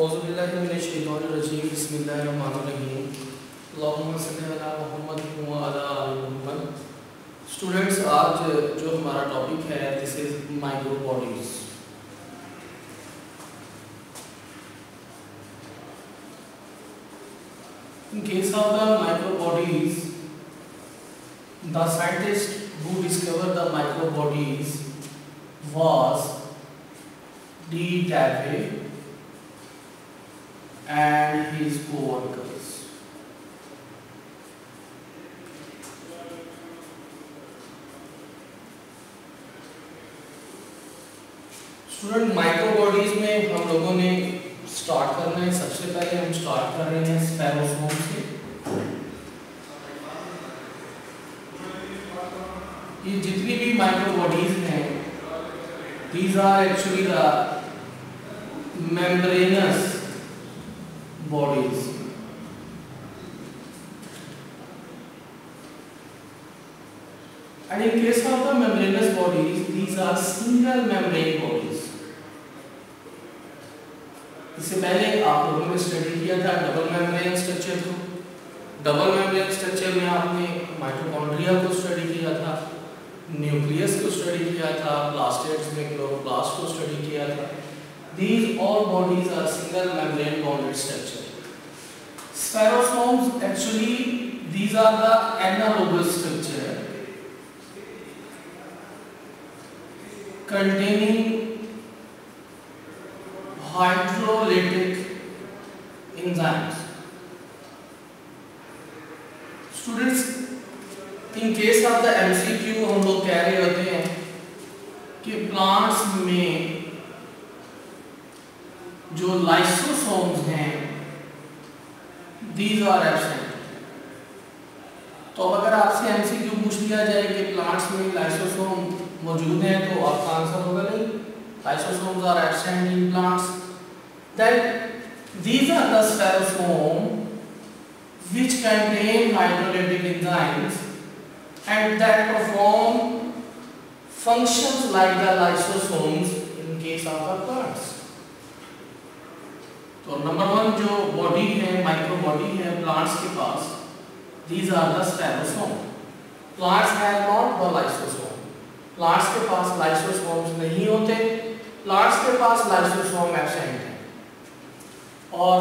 औज़ुबिल्लाहिमिनश्शैतानिर्रजीम बिस्मिल्लाहिर्रहमानिर्रहीम अल्लाहुम्मा सल्लि अला मुहम्मद व अला आलि मुहम्मद। स्टूडेंट्स, आज जो हमारा टॉपिक है this is micro bodies. In case of the micro bodies, the scientist who discovered the micro bodies was D. Debye and his co-workers. Student, micro bodies में हम लोगों ने स्टार्ट करना है। सबसे पहले हम स्टार्ट कर रहे हैं स्पेरोसोम से। ये जितनी भी माइक्रो बॉडीज हैं, these are actually the membranous bodies. And in case of the membranous bodies, these are single membrane bodies. इससे पहले आप लोगों ने स्टडी किया था डबल मेम्ब्रेन स्ट्रक्चर को। डबल मेम्ब्रेन स्ट्रक्चर में आपने माइटोकॉन्ड्रिया को स्टडी किया था, न्यूक्लियस को स्टडी किया था, प्लास्टेड्स में क्लोरोप्लास्ट को स्टडी किया था। These all bodies are single membrane bonded structure. Spherosomes actually these are the analogous structure containing hydrolytic enzymes. Students, in case of the MCQ हम लोग कह रहे होते हैं कि प्लांट्स में जो लाइसोसोम्स हैं these are absent. तो अब अगर आपसे MCQ पूछ लिया जाए कि प्लांट्स में लाइसोसोम मौजूद हैं तो आपका आंसर होगा नहीं, lysosomes are absent in plants. Then these are the spherosome which contain hydrolytic enzymes and that perform functions like the lysosomes in case of the plants. तो नंबर वन जो body है, micro body है plants के पास, these are the spherosome. Plants have not the lysosome. Plants के पास lysosomes नहीं होते, plants के पास lysosome absent है और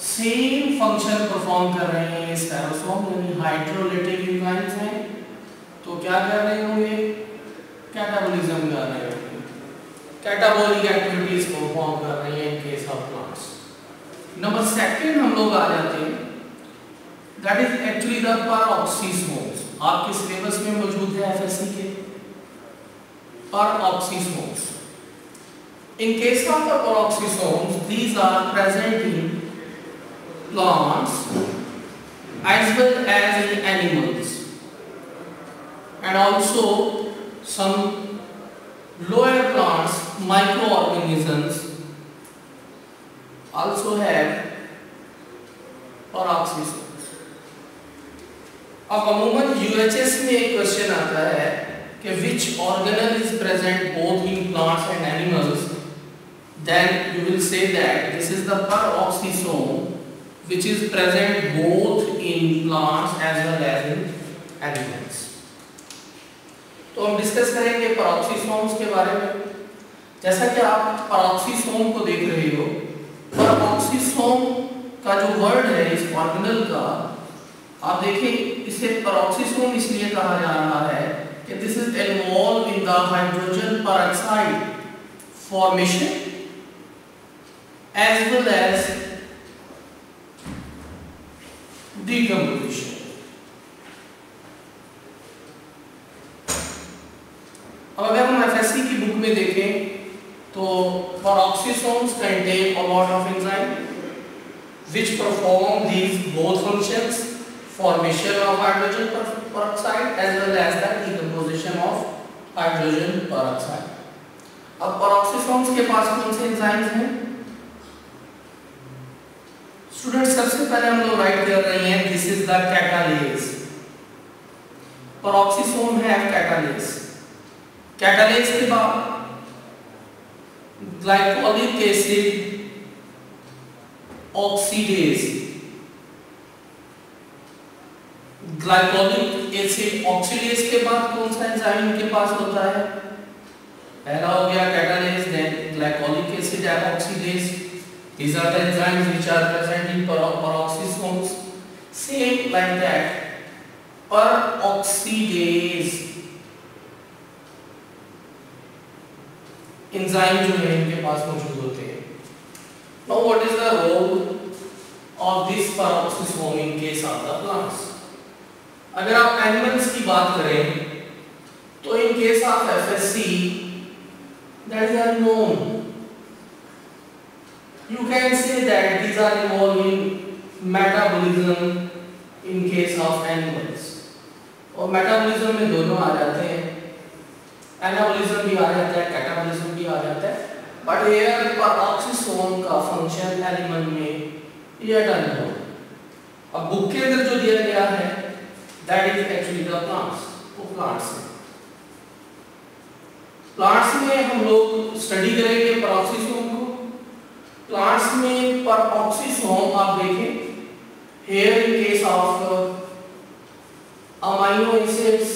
सेम फंक्शन परफॉर्म कर रहे हैं स्पेरोसोम, यानी हाइड्रोलिटिक एंजाइम्स हैं। तो क्या कर रहे होंगे? कैटाबोलिज्म कर रहे होंगे, कैटाबॉलिक एक्टिविटीज परफॉर्म कर रहे हैं in case of plants. Number second हम लोग आ जाते हैं, that is actually the peroxisomes. आपके सिलेबस में मौजूद है एफएससी के peroxisomes. In case of the peroxisomes, these are present in plants as well as in animals, and also some lower plants, microorganisms also have peroxisomes. अब अमूमन UHS में एक question आता है कि which organelle is present both in plants and animals, then you will say that this is the peroxisome which is present both in plants as well as in animals. तो हम discuss करेंगे peroxisomes के बारे में। जैसा कि आप peroxisome को देख रहे हो, peroxisome का जो वर्ड है इस ऑर्गेनल का, आप देखें इसे peroxisome इसलिए कहा जा रहा है कि this is involved in the hydrogen peroxide formation as well as decomposition. अब अगर हम एफएससी की बुक में देखें तो peroxisomes contain a lot of enzyme which perform these both functions, formation of hydrogen peroxide as well as the decomposition of hydrogen peroxide. अब peroxisomes के पास कौन से एंजाइम्स हैं? स्टूडेंट्स, सबसे पहले हम लोग राइट कर रहे हैं this is the catalase. peroxisome है कैटालेज। कैटालेज के बाद glycolic acid oxidase, glycolic acid oxidase के बाद कौन सा एंजाइम के पास होता है? पहला हो गया catalase, then glycolic acid oxidase. These are the enzymes which are present in peroxisomes. Same like that, peroxidase enzyme जो है इनके पास मौजूद होते हैं. Now what is the role of this peroxisome in case of the plants? अगर आप animals की बात करें तो in case of FSC that is unknown. You can say that these are involved in metabolism in case of animals. और metabolism में दोनों आ जाते हैं, एनाबॉलिज्म भी आ जाता है, कैटाबॉलिज्म भी आ जाता है. बट हियर पेरोक्सिसोम का फंक्शन एनिमल में यह अननोन. अब बुक के अंदर जो दिया गया है that is actually the plants. वो प्लांट्स हैं. प्लांट्स में हम लोग स्टडी करेंगे पेरोक्सिसोम को. प्लांट्स में पेरोक्सिसोम आप देखें here in case of amino acids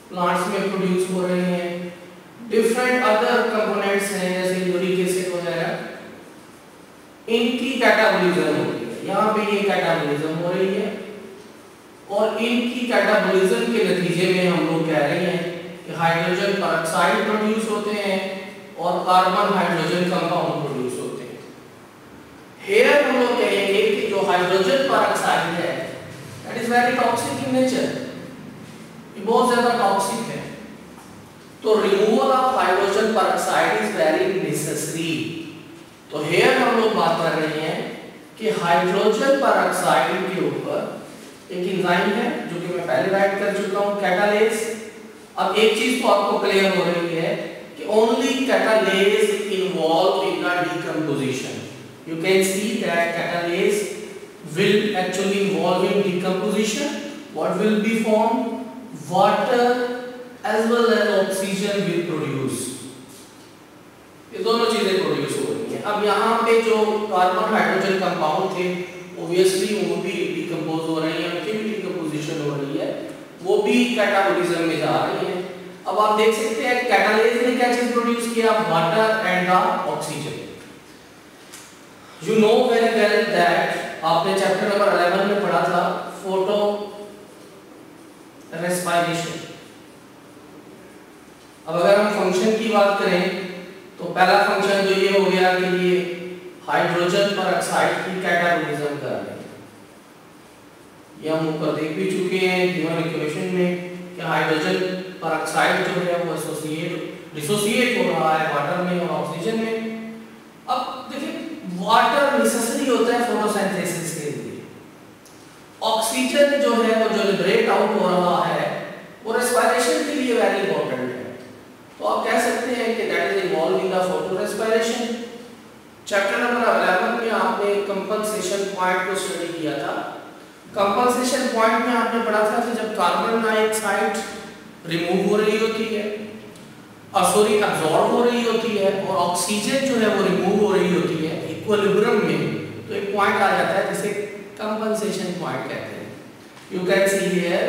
plants में प्रोड्यूस हो रहे हैं. डिफरेंट अदर कंपोनेंट्स हैं जैसे यूरिक एसिड वगैरह, इनकी कैटाबॉलिज्म हो रही है. यहाँ पे ये कैटाबॉलिज्म हो रही है और इनकी कैटाबॉलिज्म के नतीजे में हम लोग कह रहे हैं कि हाइड्रोजन पेरोक्साइड प्रोड्यूस होते हैं और कार्बन हाइड्रोजन कंपाउंड प्रोड्यूस होते हैं. हेयर हम लोग कहेंगे कि जो हाइड्रोजन पेरोक्साइड है that is very toxic in nature. ये बहुत ज्यादा टॉक्सिक है. तो removal of hydrogen peroxide is very necessary. तो हेयर हम लोग बात कर रहे हैं कि हाइड्रोजन पेरोक्साइड के ऊपर एक एंजाइम है जो कि मैं पहले राइट कर चुका हूं, कैटालेज. अब एक चीज तो आपको क्लियर हो रही है कि only catalase involve in the decomposition. You can see that catalase will actually involve in decomposition. What will be formed? Water as well as oxygen will produce. ये दोनों चीजें प्रोड्यूस हो रही हैं. अब यहाँ पे जो कार्बन हाइड्रोजन कंपाउंड थे ऑब्वियसली वो भी डिकम्पोज हो रही हैं, उनकी भी डिकम्पोजिशन हो रही है, वो भी कैटाबॉलिज्म में जा रही हैं. अब आप देख सकते हैं कैटालेज ने क्या चीज प्रोड्यूस किया? Water and the oxygen. You know very well that आपने चैप्टर नंबर 11 में पढ़ा था फोटो रेस्पिरेशन. अब अगर हम फंक्शन की बात करें तो पहला फंक्शन तो ये हो गया कि ये हाइड्रोजन पेरोक्साइड की कैटाबॉलिज्म कर रहे हैं. ये हम ऊपर देख भी चुके हैं गिवन इक्वेशन में कि हाइड्रोजन पेरोक्साइड जो है वो डिसोसिएट हो रहा है वाटर में और ऑक्सीजन में. अब देखिए वाटर नेसेसरी होता है फोटोसिंथेसिस के लिए. ऑक्सीजन जो है वो जो लिबरेट आउट हो रहा है वो रेस्पिरेशन के लिए वेरी इंपॉर्टेंट है. तो आप कह सकते हैं कि that is involve in the photo respiration. Chapter number 11 में आपने कंपनसेशन पॉइंट को स्टडी किया था. कंपनसेशन पॉइंट में आपने पढ़ा था कि जब कार्बन डाइऑक्साइड रिमूव हो रही होती है अब्सॉर्ब हो रही होती है और ऑक्सीजन जो है वो रिमूव हो रही होती है इक्विलिब्रियम में, तो एक पॉइंट आ जाता है जिसे कंपनसेशन पॉइंट कहते हैं. You can see here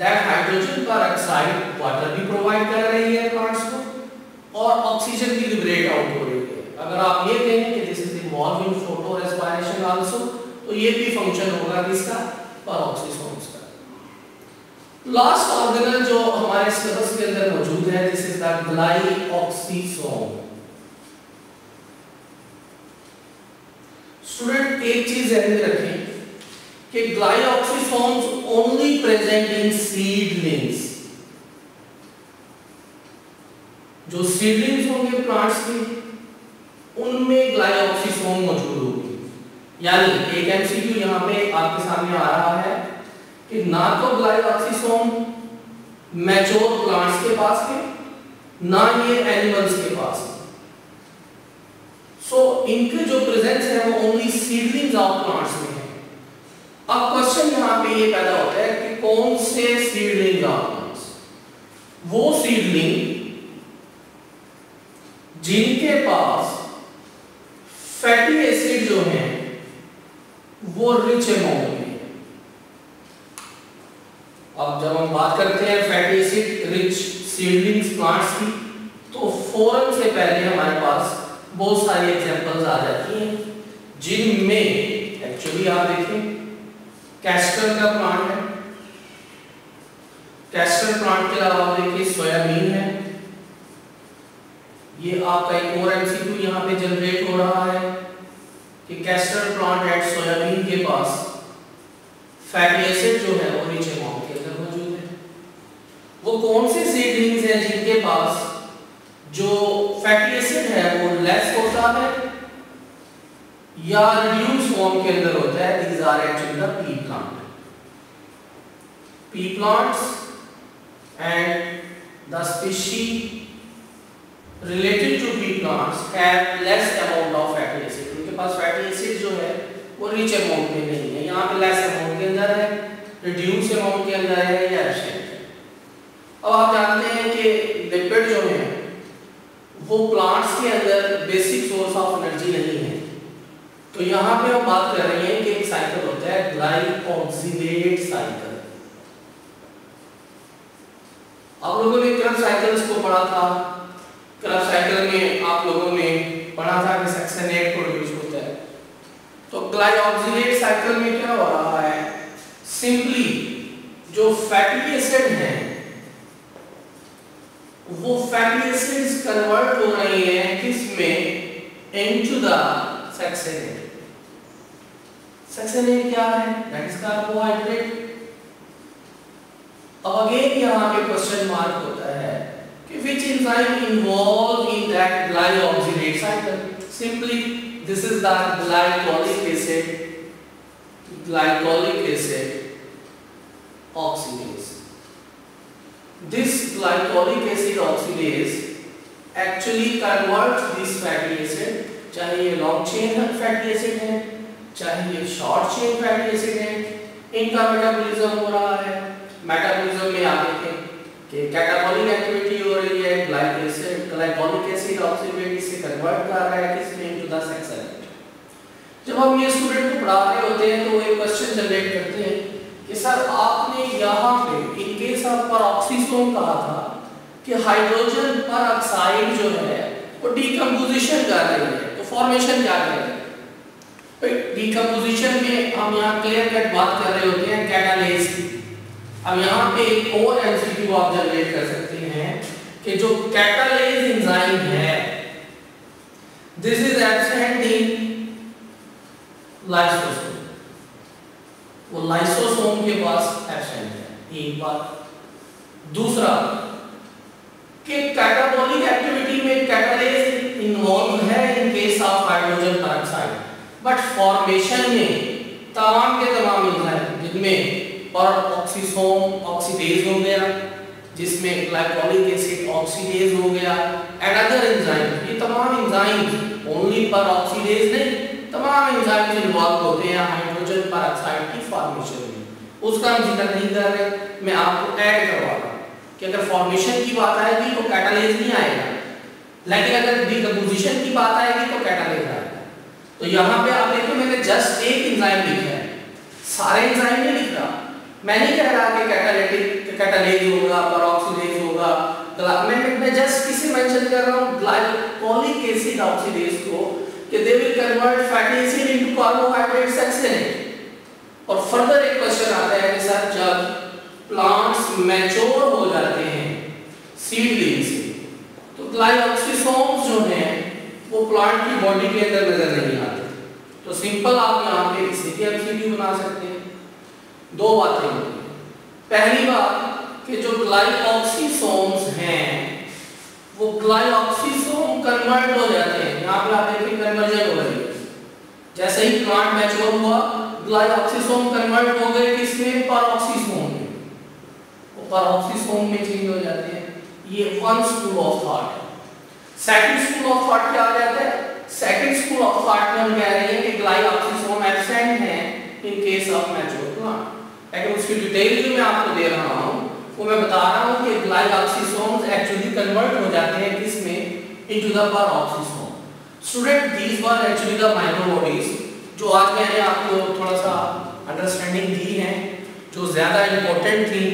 that hydrogen peroxide water भी प्रोवाइड कर रही है प्लांट्स को और ऑक्सीजन भी लिबरेट आउट हो रही है. अगर आप ये कहें कि this is involve in photo respiration also, तो ये भी फंक्शन होगा किसका? पेरोक्सिसोम्स का. लास्ट ऑर्गेनल जो हमारे सिलेबस के अंदर मौजूद है दिस इज द ग्लाइऑक्सिसोम. स्टूडेंट एक चीज ध्यान में रखें कि ग्लाइऑक्सिसोम्स ओनली प्रेजेंट इन सीडलिंग्स. जो सीडलिंग्स होंगे प्लांट्स के उनमें ग्लाइऑक्सिसोम मौजूद होगी. यानी एक एमसीक्यू यहाँ पे आपके सामने आ रहा है कि ना तो ग्लाइऑक्सिसोम मैच्योर प्लांट्स के पास है ना ये एनिमल्स के पास है. सो इनके जो प्रेजेंस है वो ओनली सीडलिंग्स ऑफ प्लांट्स में है. अब क्वेश्चन यहाँ पे ये पैदा होता है कि कौन से सीडलिंग्स ऑफ प्लांट्स? वो सीडलिंग जिनके पास फैटी एसिड जो है वो रिच अमाउंट में है। अब जब हम बात करते हैं fatty acid rich seedlings plants की, तो फौरन से पहले हमारे पास बहुत सारी एग्जांपल्स आ जाती हैं, जिनमें एक्चुअली आप देखें कैस्टर का प्लांट है, कैस्टर प्लांट के अलावा आप देखिए सोयाबीन है। ये आपका एक और एमसीक्यू यहाँ पे जनरेट हो रहा है कि कैस्टर प्लांट एट सोयाबीन के पास फैटी एसिड जो है वो रिच अमाउंट के अंदर मौजूद है। वो कौन से सीडलिंग्स हैं जिनके पास जो फैटी एसिड है वो लेस होता है या रिड्यूस फॉर्म के अंदर होता है? These are actually the P plant. P plants and the species related to pea plants have less amount of fatty acid। उनके पास fatty acid जो है वो rich amount में नहीं है, यहाँ पे less amount के अंदर है, reduce amount के अंदर है या absent है। अब आप जानते हैं कि लिपिड जो है वो प्लांट्स के अंदर बेसिक सोर्स ऑफ एनर्जी नहीं है, तो यहाँ पे हम बात कर रहे हैं कि एक साइकिल होता है ग्लाइकोक्सिलेट साइकिल। आप लोगों ने क्रब साइकिल्स को पढ़ा था, क्रब साइकिल में आप लोगों ने पढ़ा था कि सक्सेनेट प्रोड्यूस होता है। तो ग्लाइकोक्सिलेट साइकिल में क्या हो रहा है? सिंपली जो फैटी एसिड है वो फैटी एसिड्स कन्वर्ट हो रहे हैं किसमें? Into the सक्सेनेट। सक्सेनेट क्या है? That is carbohydrate. अब अगेन यहाँ पे क्वेश्चन मार्क होता है कि which enzyme involved in that glyoxylate cycle? Simply this is the glycolic acid oxidase. This glycolic acid oxidase actually converts this fatty acid, चाहे ये long chain fatty acid है, चाहे ये short chain fatty acid है, इनका metabolism हो रहा है। मेटाबॉलिज्म में आप देखें कि कैटाबॉलिक एक्टिविटी हो रही है, ग्लाइकोलिक एसिड ऑक्सीडेट से कन्वर्ट कर रहा है किसमें? Into the सक्सेनेट। जब हम ये स्टूडेंट को पढ़ा रहे होते हैं तो एक क्वेश्चन जनरेट करते हैं कि सर आपने यहाँ पे इन केस ऑफ पेरोक्सीसोम कहा था कि हाइड्रोजन परऑक्साइड जो है वो डीकंपोजिशन कर रही है, तो फॉर्मेशन क्या कर रही है? डीकंपोजिशन में हम यहाँ क्लियर कट बात कर रहे होते हैं कैटालेज की। अब यहाँ पे एक और एमसीक्यू आप जनरेट कर सकते हैं कि जो कैटालेज एंजाइम है this is absent in lysosome, वो लाइसोसोम के पास एब्सेंट है। एक बात। दूसरा कि कैटाबॉलिक एक्टिविटी में कैटालेज इन्वॉल्व है in case of hydrogen peroxide, but formation में तमाम के तमाम एंजाइम जिनमें परऑक्सीसोम ऑक्सीडेज हो गया, जिसमें ग्लाइकोलिक एसिड ऑक्सीडेज हो गया एंड अदर एंजाइम, ये तमाम एंजाइम्स ओनली परऑक्सीडेज नहीं, तमाम एंजाइम्स इन्वॉल्व होते हैं हाइड्रोजन परऑक्साइड की फॉर्मेशन में। उसका हम जिक्र नहीं कर रहे, मैं आपको ऐड करवा रहा हूं कि अगर फॉर्मेशन की बात आएगी तो कैटालेज नहीं आएगा, लेकिन अगर डीकंपोजिशन की बात आएगी तो कैटालेज आएगा। तो यहाँ पे आप देखो मैंने जस्ट एक एंजाइम लिखा है, सारे एंजाइम नहीं लिख रहा। मैं नहीं कह रहा कि कैटालेज होगा, परऑक्सीडेज होगा, मैं जस्ट किसी मेंशन कर रहा हूँ ग्लाइकोलिक एसिड ऑक्सीडेज को कि they will convert fatty acid into carbohydrate सक्सेनेट। और फर्दर एक क्वेश्चन आता है कि सर जब प्लांट्स मैच्योर हो जाते हैं सीडलिंग से तो ग्लाइकोक्सिसोम्स जो हैं वो प्लांट की बॉडी के अंदर नजर नहीं आते। तो सिंपल आप यहाँ पे इसे भी एमसीक्यू बना सकते हैं। दो बातें होती हैं। पहली बात कि जो ग्लाइकोक्सिसोम्स हैं वो ग्लाइकोक्सिसोम कन्वर्ट हो जाते हैं, यहाँ पे आप देखिए कन्वर्जन हो रही है। जैसे ही प्लांट मैच्योर हुआ ग्लाइकोक्सिसोम कन्वर्ट हो गए किसमें? परऑक्सीसोम में। वो परऑक्सीसोम में चेंज हो जाते हैं। ये वन स्कूल ऑफ थॉट है। सेकंड स्कूल ऑफ थॉट क्या आ जाता है? सेकंड स्कूल ऑफ थॉट में हम कह रहे हैं कि ग्लाइकोक्सिसोम एब्सेंट है in case of mature plant, लेकिन उसकी डिटेल जो मैं आपको दे रहा हूँ वो मैं बता रहा हूँ कि ग्लाइकोक्सिसोम्स एक्चुअली कन्वर्ट हो जाते हैं किसमें? Into the peroxisome. Student, these were actually the microbodies जो आज मैंने आपको थोड़ा सा अंडरस्टैंडिंग दी है, जो ज़्यादा इम्पोर्टेंट थी,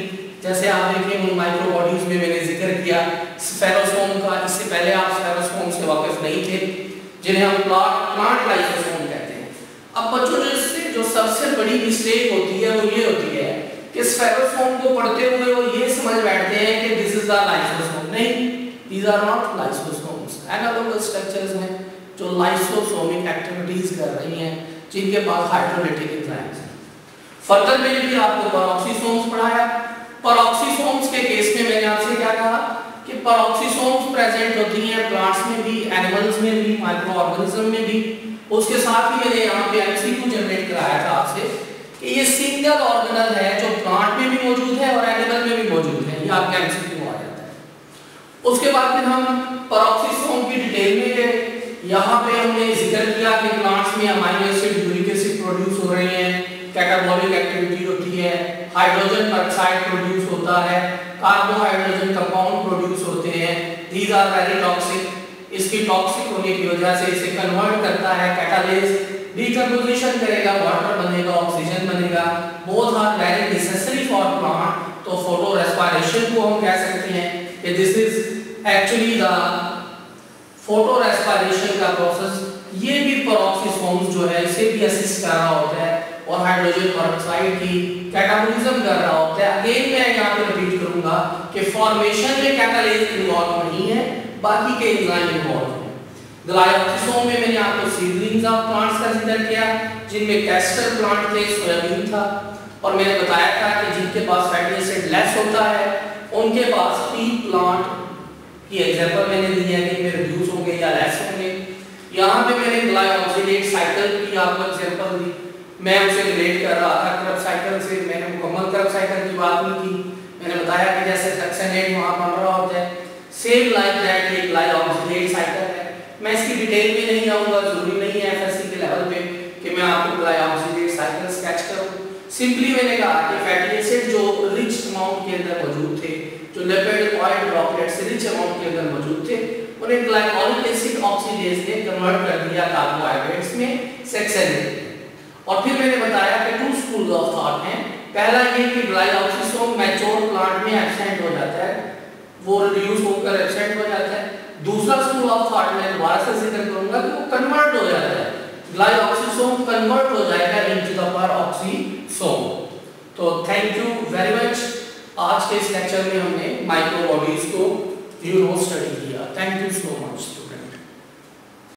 जैसे आप देखिए उन माइक्रो बॉडीज में मैंने जिक्र किया स्फेरोसोम का, इससे पहले आप स्फेरोसोम से वाकिफ नहीं थे, जिन्हें हम प्लांट लाइसोसोम कहते हैं। अब बच्चों इससे जो सबसे बड़ी मिस्टेक होती है वो ये होती है कि स्फेरोसोम को पढ़ते हुए वो ये समझ बैठते हैं कि दिस इज द लाइसोसोम। नहीं, these are not lysosomes, analogous structures हैं जो लाइसोसोमिक एक्टिविटीज कर रही हैं, जिनके पास हाइड्रोलिटिक एंजाइम्स हैं। फर्दर मैंने भी आपको पेरोक्सीसोम्स पढ़ाया। पेरोक्सीसोम्स के केस में मैंने आपसे क्या कहा कि पेरोक्सीसोम्स प्रेजेंट होती हैं प्लांट्स में भी, एनिमल्स में भी, माइक्रो ऑर्गेनिज्म में भी। उसके साथ ही मैंने यहाँ पे एमसीक्यू जनरेट कराया था आपसे कि ये सिंगल ऑर्गेनल है जो प्लांट में भी मौजूद है और एनिमल में भी मौजूद है। ये आपका एमसीक्यू आ जाता है। उसके बाद फिर हम पेरोक्सीसोम की डिटेल में गए। यहाँ पे हमने जिक्र किया कि प्लांट्स में amino acid, uric acid produce हो रहे हैं, कैटाबॉलिक एक्टिविटी होती है, हाइड्रोजन पेरोक्साइड प्रोड्यूस होता है, कार्बोहाइड्रोजन कंपाउंड प्रोड्यूस होते हैं। These are very toxic. इसकी टॉक्सिक होने की वजह से इसे कन्वर्ट करता है कैटालिस, डिकम्पोजिशन करेगा, वाटर बनेगा, ऑक्सीजन बनेगा। Both are very necessary for plant. तो फोटो रेस्पिरेशन को हम कह सकते हैं कि this is actually the photorespiration का प्रोसेस। ये भी पेरोक्सीसोम्स जो है इसे भी असिस्ट कर रहा होता है और हाइड्रोजन पेरोक्साइड की कैटाबॉलिज्म कर रहा होता है। अगेन मैं यहाँ पे रिपीट करूंगा कि फॉर्मेशन में कैटालिस इन्वॉल्व नहीं है, बाकी के एंजाइम इन्वॉल्व हैं। ग्लाइकोसोम में मैंने आपको सीडलिंग्स ऑफ प्लांट्स का जिक्र किया, जिनमें कैस्टर प्लांट थे, सोयाबीन था, और मैंने बताया था कि जिनके पास फैटी एसिड लेस होता है उनके पास पी प्लांट की एग्जांपल मैंने दी है कि रिड्यूस होंगे या लेस होंगे। यहाँ पे मैंने ग्लाइकोसिलेट साइकिल की आपको एग्जांपल दी। मैं उसे रिलेट कर रहा था क्रब साइकिल से। मैंने मुकम्मल क्रब साइकिल की बात नहीं की। मैंने बताया कि जैसे सक्सेनेट वहाँ बन रहा होता है, सेम लाइक दैट ये ग्लाइकोसिलेट साइकिल है। मैं इसकी डिटेल में नहीं जाऊँगा, जरूरी नहीं है एफएससी के लेवल पे कि मैं आपको ग्लाइकोसिलेट साइकिल स्केच करूँ। सिंपली मैंने कहा कि फैटी एसिड जो रिच अमाउंट के अंदर मौजूद थे, जो lipid oil droplets rich amount के अंदर मौजूद थे, उन्हें ग्लाइकोलिक एसिड ऑक्सीडेज ने कन्वर्ट कर दिया कार्बोहाइड्रेट्स में, सक्सेनेट। और फिर मैंने बताया कि टू स्कूल्स ऑफ थॉट हैं। पहला ये कि ग्लाइकोसिसोम मैच्योर प्लांट में एब्सेंट हो जाता है, वो रिड्यूस होकर एब्सेंट हो जाता है। दूसरा स्कूल ऑफ थॉट में दोबारा से जिक्र करूंगा कि वो कन्वर्ट हो जाता है, ग्लाइकोसिसोम कन्वर्ट हो जाएगा इनटू द पेरोक्सीसोम। तो थैंक यू वेरी मच। आज के इस लेक्चर में हमने माइक्रो बॉडीज को स्टडी किया। Thank you so much.